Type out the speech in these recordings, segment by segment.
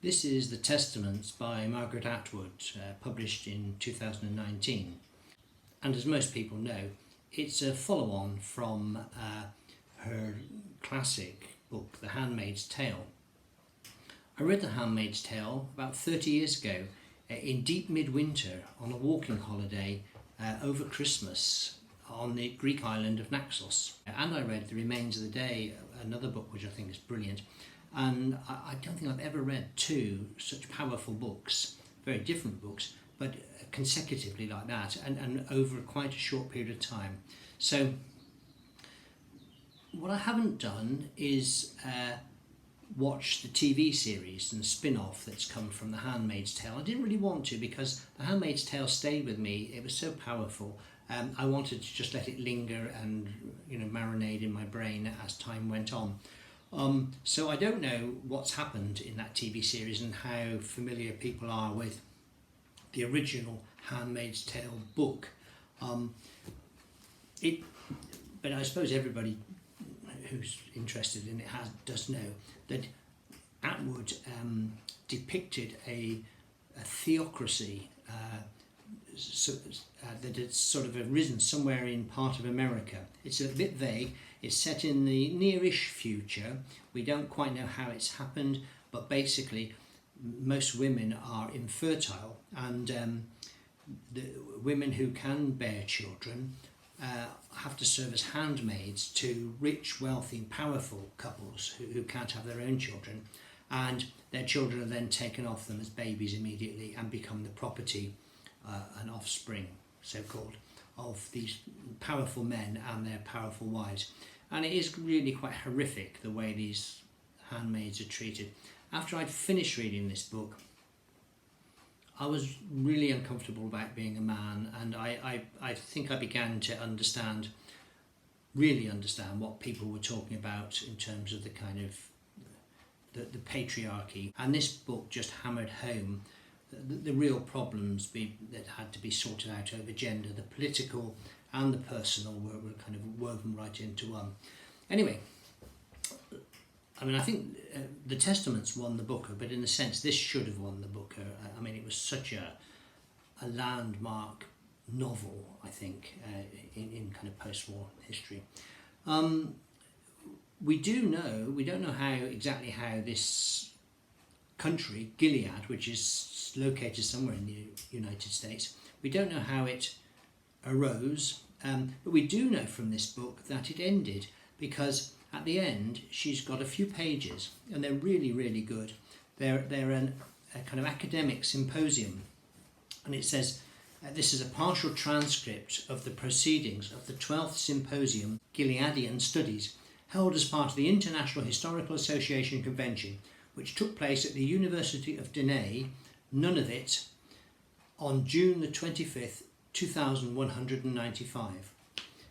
This is The Testaments by Margaret Atwood, published in 2019. And as most people know, it's a follow-on from her classic book, The Handmaid's Tale. I read The Handmaid's Tale about 30 years ago in deep midwinter on a walking holiday over Christmas on the Greek island of Naxos. And I read The Remains of the Day, another book which I think is brilliant. And I don't think I've ever read two such powerful books, very different books, but consecutively like that, and over quite a short period of time. So what I haven't done is watch the TV series and spin-off that's come from The Handmaid's Tale. I didn't really want to, because The Handmaid's Tale stayed with me. It was so powerful. I wanted to just let it linger and marinate in my brain as time went on. So I don't know what's happened in that TV series and how familiar people are with the original Handmaid's Tale book. But I suppose everybody who's interested in it does know that Atwood depicted a theocracy that had sort of arisen somewhere in part of America. It's a bit vague. It's set in the nearish future. We don't quite know how it's happened, but basically most women are infertile, and the women who can bear children have to serve as handmaids to rich, wealthy, powerful couples who can't have their own children, and their children are then taken off them as babies immediately and become the property and offspring, so-called, of these powerful men and their powerful wives. And it is really quite horrific the way these handmaids are treated. After I'd finished reading this book, I was really uncomfortable about being a man, and I think I began to really understand what people were talking about in terms of the kind of the patriarchy. And this book just hammered home the real problems that had to be sorted out over gender. The political and the personal were kind of woven right into one. Anyway, I mean, I think The Testaments won the Booker, but in a sense this should have won the Booker. I mean, it was such a landmark novel, I think, in kind of post-war history. We don't know exactly how this country, Gilead, which is located somewhere in the United States, we don't know how it arose, but we do know from this book that it ended, because at the end she's got a few pages, and they're really, really good. They're a kind of academic symposium, and it says, this is a partial transcript of the proceedings of the 12th Symposium Gileadian Studies, held as part of the International Historical Association Convention, which took place at the University of Denay, Nunavut, on June the 25th, 2195.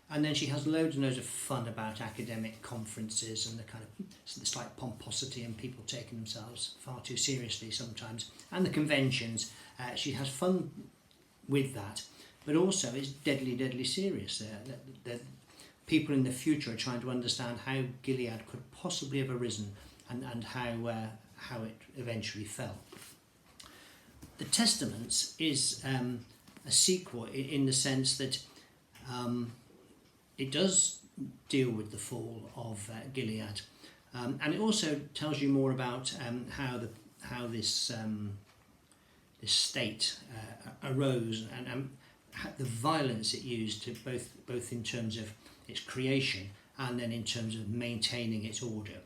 And then she has loads and loads of fun about academic conferences and the kind of slight pomposity and people taking themselves far too seriously sometimes, and the conventions. She has fun with that, but also it's deadly, deadly serious. The people in the future are trying to understand how Gilead could possibly have arisen and how it eventually fell. The Testaments is a sequel in the sense that it does deal with the fall of Gilead, and it also tells you more about how this state arose and the violence it used to both in terms of its creation and then in terms of maintaining its order.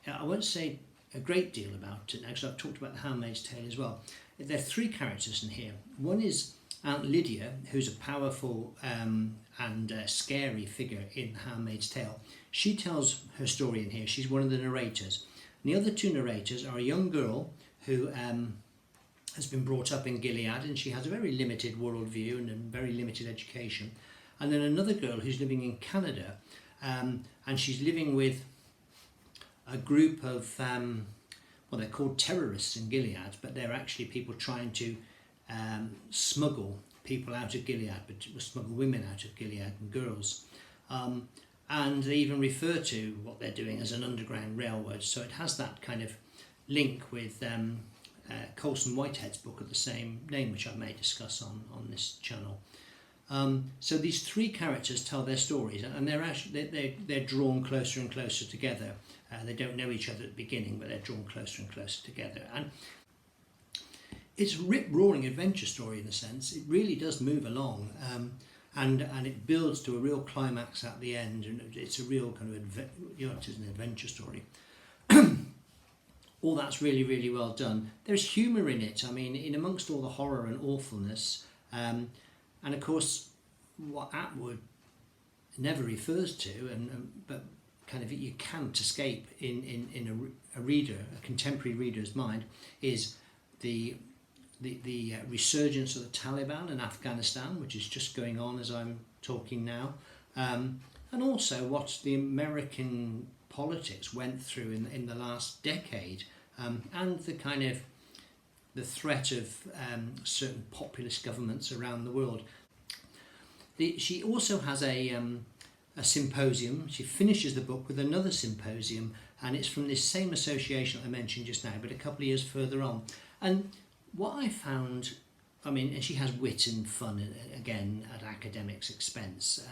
I won't say a great deal about it, actually. I've talked about The Handmaid's Tale as well. There are three characters in here. One is Aunt Lydia, who's a powerful and scary figure in The Handmaid's Tale. She tells her story in here. She's one of the narrators. And the other two narrators are a young girl who has been brought up in Gilead, and she has a very limited worldview and a very limited education. And then another girl who's living in Canada, and she's living with a group of, they're called terrorists in Gilead, but they're actually people trying to smuggle people out of Gilead, but smuggle women out of Gilead and girls. And they even refer to what they're doing as an underground railroad. So it has that kind of link with Colson Whitehead's book of the same name, which I may discuss on this channel. So these three characters tell their stories, and they're drawn closer and closer together. They don't know each other at the beginning, but they're drawn closer and closer together. And it's a rip-roaring adventure story in a sense. It really does move along, and it builds to a real climax at the end, and it's a real kind of it is an adventure story. All that's really, really well done. There's humour in it. I mean, in amongst all the horror and awfulness, and of course, what Atwood never refers to, but kind of you can't escape in a contemporary reader's mind, is the resurgence of the Taliban in Afghanistan, which is just going on as I'm talking now, and also what the American politics went through in the last decade, and the kind of the threat of certain populist governments around the world. She also has a symposium. She finishes the book with another symposium, and it's from this same association I mentioned just now, but a couple of years further on. And what I found, I mean, and she has wit and fun again at academics' expense.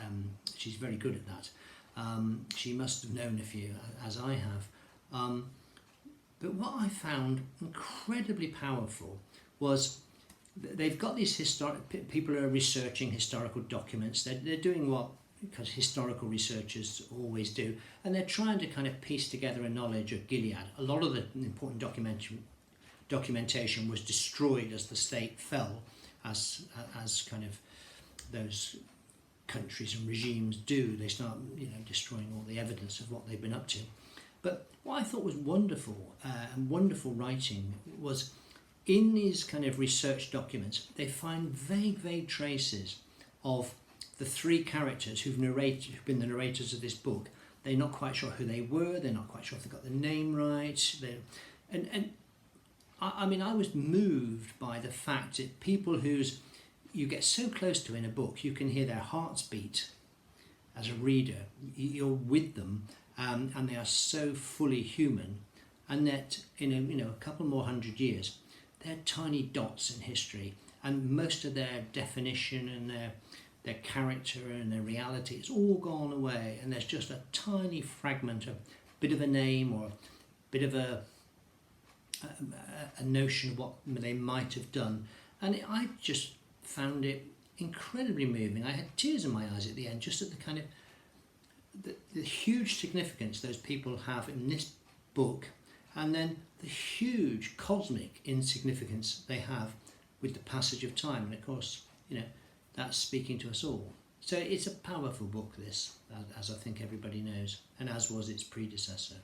She's very good at that. She must have known a few, as I have. But what I found incredibly powerful was they've got these people are researching historical documents. They're doing what, because historical researchers always do, and they're trying to kind of piece together a knowledge of Gilead. A lot of the important documentation was destroyed as the state fell, as kind of those countries and regimes do. They start destroying all the evidence of what they've been up to. But what I thought was wonderful and wonderful writing was, in these kind of research documents, they find vague traces of the three characters who've been the narrators of this book. They're not quite sure who they were. They're not quite sure if they got the name right. I mean, I was moved by the fact that people whose you get so close to in a book, you can hear their hearts beat as a reader. You're with them, and they are so fully human, and that in a couple more hundred years, they're tiny dots in history, and most of their definition and their character and their reality, it's all gone away, and there's just a tiny fragment, a bit of a name or a bit of a notion of what they might have done. And I just found it incredibly moving. I had tears in my eyes at the end, just at the kind of the huge significance those people have in this book, and then the huge cosmic insignificance they have with the passage of time. And of course, that's speaking to us all. So it's a powerful book, this, as I think everybody knows, and as was its predecessor.